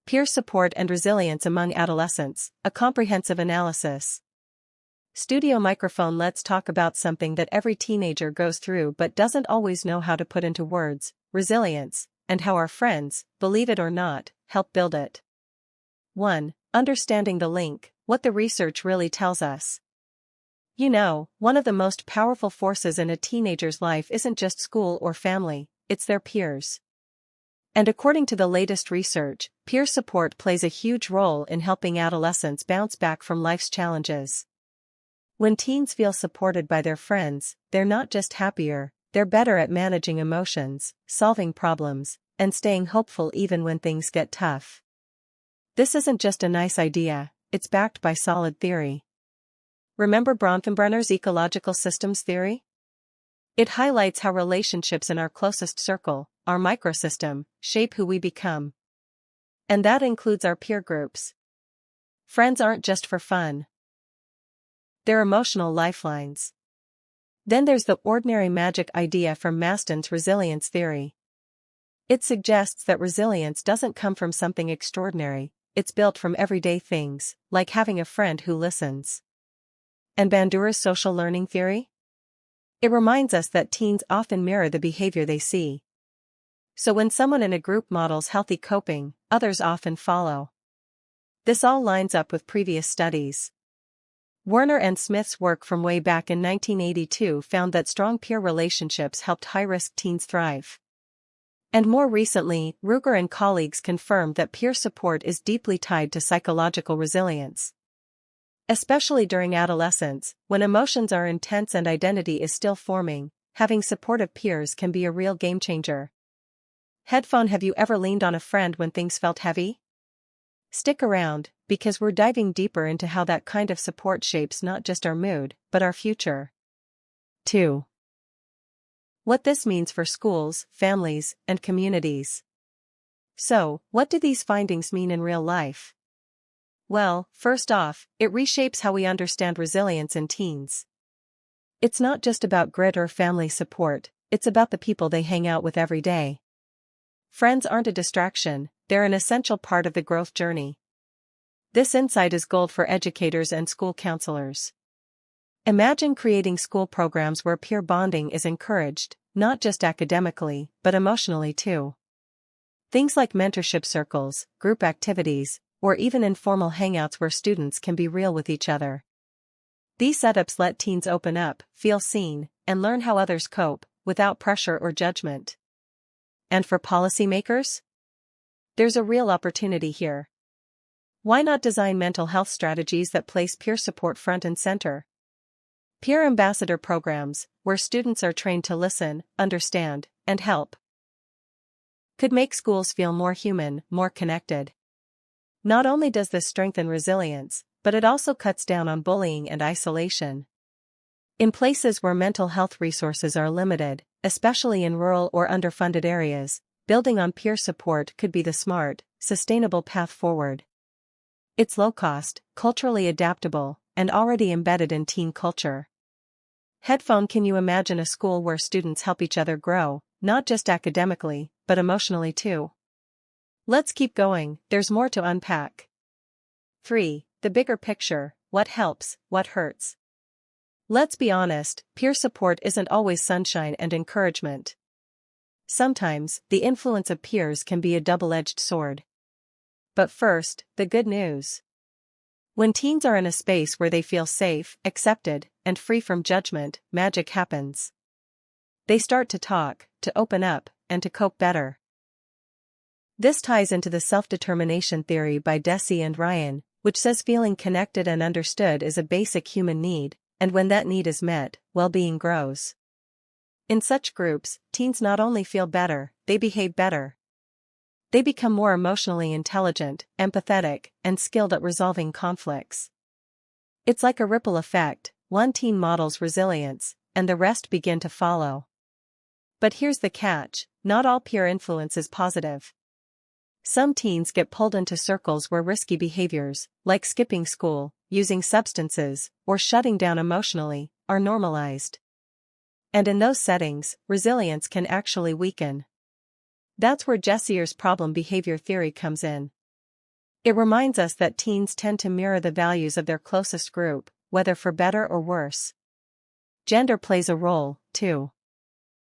Peer Support and Resilience Among Adolescents, a Comprehensive Analysis. Studio Microphone. Let's talk about something that every teenager goes through but doesn't always know how to put into words: resilience, and how our friends, believe it or not, help build it. 1. Understanding the link, what the research really tells us. You know, one of the most powerful forces in a teenager's life isn't just school or family, it's their peers. And according to the latest research, peer support plays a huge role in helping adolescents bounce back from life's challenges. When teens feel supported by their friends, they're not just happier, they're better at managing emotions, solving problems, and staying hopeful even when things get tough. This isn't just a nice idea, it's backed by solid theory. Remember Bronfenbrenner's ecological systems theory? It highlights how relationships in our closest circle, our microsystem, shape who we become. And that includes our peer groups. Friends aren't just for fun. They're emotional lifelines. Then there's the ordinary magic idea from Masten's resilience theory. It suggests that resilience doesn't come from something extraordinary, it's built from everyday things, like having a friend who listens. And Bandura's social learning theory? It reminds us that teens often mirror the behavior they see. So when someone in a group models healthy coping, others often follow. This all lines up with previous studies. Werner and Smith's work from way back in 1982 found that strong peer relationships helped high-risk teens thrive. And more recently, Ruger and colleagues confirmed that peer support is deeply tied to psychological resilience. Especially during adolescence, when emotions are intense and identity is still forming, having supportive peers can be a real game-changer. Headphone. Have you ever leaned on a friend when things felt heavy? Stick around, because we're diving deeper into how that kind of support shapes not just our mood, but our future. 2. What this means for schools, families, and communities. So, what do these findings mean in real life? Well, first off, it reshapes how we understand resilience in teens. It's not just about grit or family support, it's about the people they hang out with every day. Friends aren't a distraction, they're an essential part of the growth journey. This insight is gold for educators and school counselors. Imagine creating school programs where peer bonding is encouraged, not just academically, but emotionally too. Things like mentorship circles, group activities, or even informal hangouts where students can be real with each other. These setups let teens open up, feel seen, and learn how others cope, without pressure or judgment. And for policymakers? There's a real opportunity here. Why not design mental health strategies that place peer support front and center? Peer ambassador programs, where students are trained to listen, understand, and help, could make schools feel more human, more connected. Not only does this strengthen resilience, but it also cuts down on bullying and isolation. In places where mental health resources are limited, especially in rural or underfunded areas, building on peer support could be the smart, sustainable path forward. It's low-cost, culturally adaptable, and already embedded in teen culture. Headphone. Can you imagine a school where students help each other grow, not just academically, but emotionally too? Let's keep going, there's more to unpack. 3. The bigger picture: what helps, what hurts. Let's be honest, peer support isn't always sunshine and encouragement. Sometimes, the influence of peers can be a double-edged sword. But first, the good news. When teens are in a space where they feel safe, accepted, and free from judgment, magic happens. They start to talk, to open up, and to cope better. This ties into the self-determination theory by Deci and Ryan, which says feeling connected and understood is a basic human need, and when that need is met, well-being grows. In such groups, teens not only feel better, they behave better. They become more emotionally intelligent, empathetic, and skilled at resolving conflicts. It's like a ripple effect: one teen models resilience, and the rest begin to follow. But here's the catch: not all peer influence is positive. Some teens get pulled into circles where risky behaviors, like skipping school, using substances, or shutting down emotionally, are normalized. And in those settings, resilience can actually weaken. That's where Jessier's problem behavior theory comes in. It reminds us that teens tend to mirror the values of their closest group, whether for better or worse. Gender plays a role, too.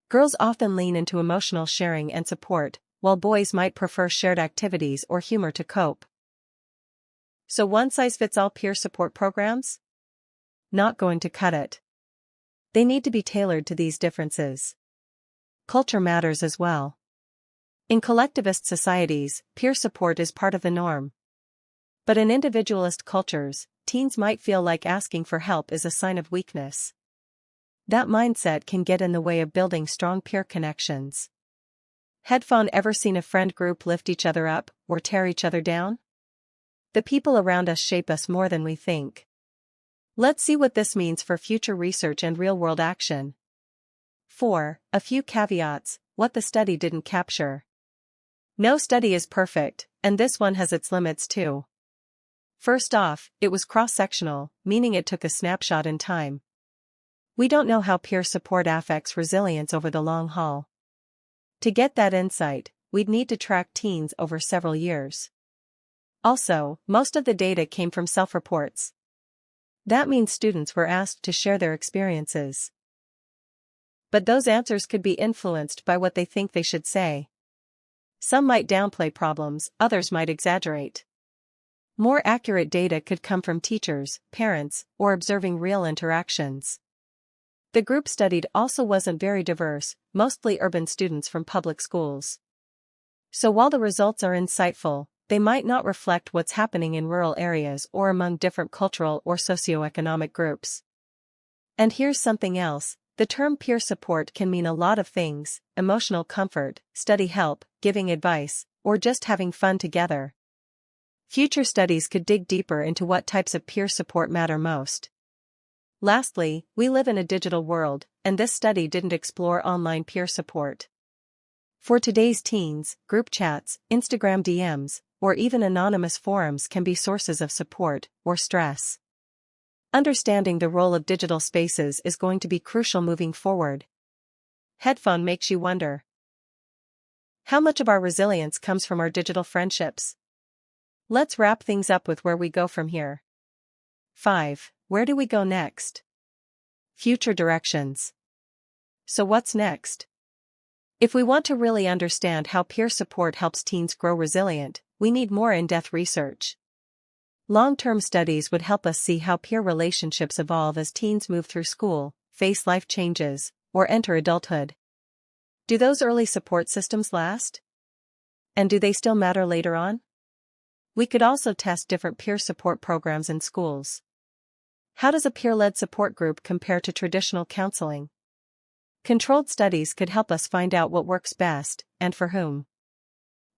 Girls often lean into emotional sharing and support, while boys might prefer shared activities or humor to cope. So one-size-fits-all peer support programs? Not going to cut it. They need to be tailored to these differences. Culture matters as well. In collectivist societies, peer support is part of the norm. But in individualist cultures, teens might feel like asking for help is a sign of weakness. That mindset can get in the way of building strong peer connections. Headphone ever seen a friend group lift each other up, or tear each other down? The people around us shape us more than we think. Let's see what this means for future research and real-world action. 4. A few caveats, what the study didn't capture. No study is perfect, and this one has its limits too. First off, it was cross-sectional, meaning it took a snapshot in time. We don't know how peer support affects resilience over the long haul. To get that insight, we'd need to track teens over several years. Also, most of the data came from self-reports. That means students were asked to share their experiences. But those answers could be influenced by what they think they should say. Some might downplay problems, others might exaggerate. More accurate data could come from teachers, parents, or observing real interactions. The group studied also wasn't very diverse, mostly urban students from public schools. So while the results are insightful, they might not reflect what's happening in rural areas or among different cultural or socioeconomic groups. And here's something else, the term peer support can mean a lot of things: emotional comfort, study help, giving advice, or just having fun together. Future studies could dig deeper into what types of peer support matter most. Lastly, we live in a digital world, and this study didn't explore online peer support. For today's teens, group chats, Instagram DMs, or even anonymous forums can be sources of support or stress. Understanding the role of digital spaces is going to be crucial moving forward. Headphone makes you wonder. How much of our resilience comes from our digital friendships? Let's wrap things up with where we go from here. 5. Where do we go next? Future directions. So what's next? If we want to really understand how peer support helps teens grow resilient, we need more in-depth research. Long-term studies would help us see how peer relationships evolve as teens move through school, face life changes, or enter adulthood. Do those early support systems last? And do they still matter later on? We could also test different peer support programs in schools. How does a peer-led support group compare to traditional counseling? Controlled studies could help us find out what works best, and for whom.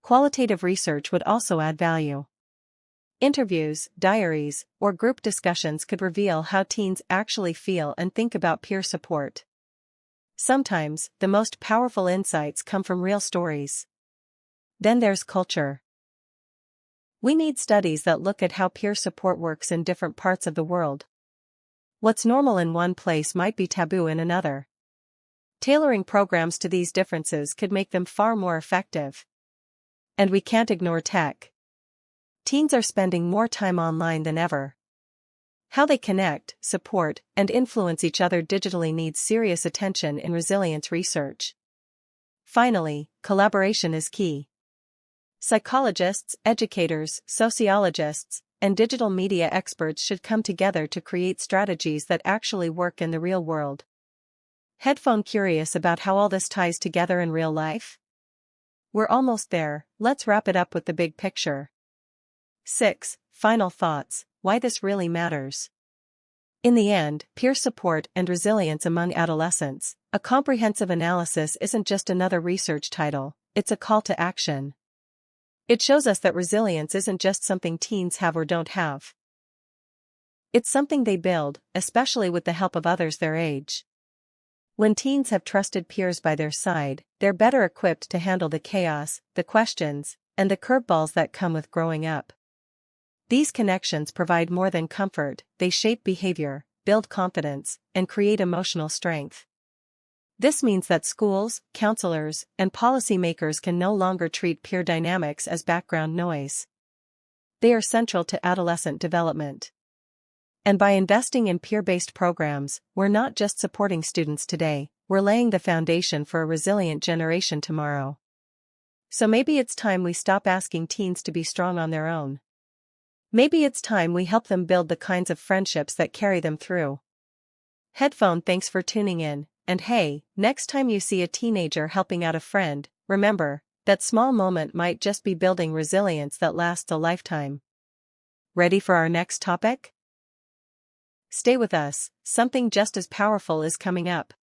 Qualitative research would also add value. Interviews, diaries, or group discussions could reveal how teens actually feel and think about peer support. Sometimes, the most powerful insights come from real stories. Then there's culture. We need studies that look at how peer support works in different parts of the world. What's normal in one place might be taboo in another. Tailoring programs to these differences could make them far more effective. And we can't ignore tech. Teens are spending more time online than ever. How they connect, support, and influence each other digitally needs serious attention in resilience research. Finally, collaboration is key. Psychologists, educators, sociologists, and digital media experts should come together to create strategies that actually work in the real world. Headphone curious about how all this ties together in real life? We're almost there, let's wrap it up with the big picture. 6. Final thoughts, why this really matters. In the end, peer support and resilience among adolescents, a comprehensive analysis isn't just another research title, it's a call to action. It shows us that resilience isn't just something teens have or don't have. It's something they build, especially with the help of others their age. When teens have trusted peers by their side, they're better equipped to handle the chaos, the questions, and the curveballs that come with growing up. These connections provide more than comfort, they shape behavior, build confidence, and create emotional strength. This means that schools, counselors, and policymakers can no longer treat peer dynamics as background noise. They are central to adolescent development. And by investing in peer-based programs, we're not just supporting students today, we're laying the foundation for a resilient generation tomorrow. So maybe it's time we stop asking teens to be strong on their own. Maybe it's time we help them build the kinds of friendships that carry them through. Headphone, thanks for tuning in, and hey, next time you see a teenager helping out a friend, remember, that small moment might just be building resilience that lasts a lifetime. Ready for our next topic? Stay with us, something just as powerful is coming up.